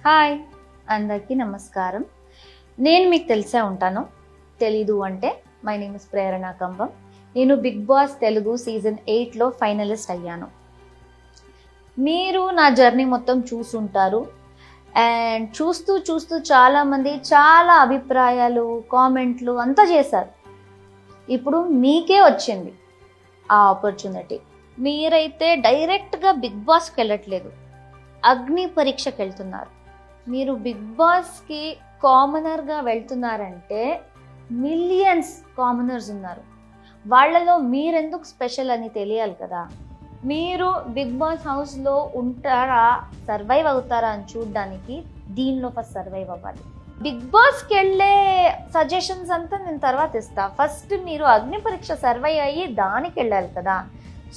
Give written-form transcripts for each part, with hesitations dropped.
Hi, అందరికీ నమస్కారం. నేను మీకు తెలిసే ఉంటాను, తెలీదు అంటే my name is Prerana Kambam. నేను బిగ్ బాస్ తెలుగు సీజన్ 8లో ఫైనలిస్ట్ అయ్యాను. మీరు నా జర్నీ మొత్తం చూసుంటారు. అండ్ చూస్తూ చూస్తూ చాలామంది చాలా అభిప్రాయాలు, కామెంట్లు అంతా చేశారు. ఇప్పుడు మీకే వచ్చింది ఆ ఆపర్చునిటీ. మీరైతే డైరెక్ట్గా బిగ్ బాస్కి వెళ్ళట్లేదు, అగ్ని పరీక్షకి వెళ్తున్నారు. మీరు బిగ్ బాస్కి కామనర్గా వెళ్తున్నారంటే మిలియన్స్ కామనర్స్ ఉన్నారు. వాళ్ళలో మీరెందుకు స్పెషల్ అని తెలియాలి కదా. మీరు బిగ్ బాస్ హౌస్లో ఉంటారా, సర్వైవ్ అవుతారా అని చూడడానికి దీనిలో ఫస్ట్ సర్వైవ్ అవ్వాలి. బిగ్ బాస్కి వెళ్ళే సజెషన్స్ అంతా నేను తర్వాత ఇస్తా. ఫస్ట్ మీరు అగ్ని పరీక్ష సర్వైవ్ అయ్యి దానికి వెళ్ళాలి కదా.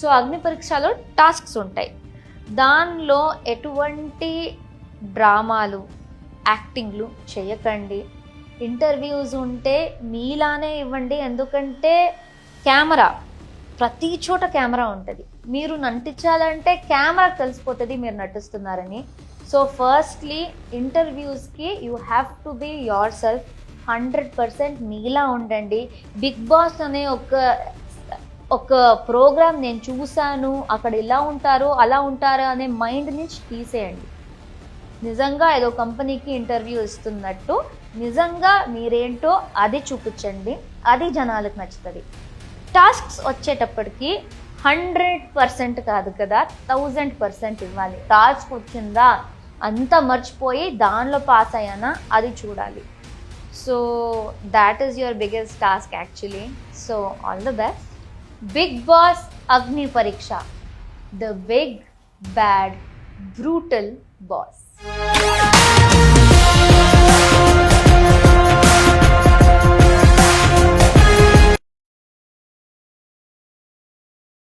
సో అగ్ని పరీక్షలో టాస్క్స్ ఉంటాయి. దానిలో ఎటువంటి డ్రామాలు, యాక్టింగ్లు చేయకండి. ఇంటర్వ్యూస్ ఉంటే మీలానే ఇవ్వండి. ఎందుకంటే కెమెరా, ప్రతి చోట కెమెరా ఉంటుంది. మీరు నటించాలంటే కెమెరాకి తెలిసిపోతుంది మీరు నటిస్తున్నారని. సో ఫస్ట్లీ ఇంటర్వ్యూస్కి you have to be yourself. 100% మీలా ఉండండి. బిగ్ బాస్ అనే ఒక ప్రోగ్రామ్ నేను చూశాను, అక్కడ ఇలా ఉంటారు అలా ఉంటారు అనే మైండ్ నుంచి తీసేయండి. నిజంగా ఏదో కంపెనీకి ఇంటర్వ్యూ ఇస్తున్నట్టు నిజంగా మీరేంటో అది చూపించండి. అది జనాలకు నచ్చుతుంది. టాస్క్స్ వచ్చేటప్పటికి 100% కాదు కదా, 1000% ఇవ్వాలి. టాస్క్ వచ్చిందా అంతా మర్చిపోయి దానిలో పాస్ అయ్యానా అది చూడాలి. So that is your biggest task actually. So all the best. Bigg Boss Agnipariksha, the big bad brutal boss.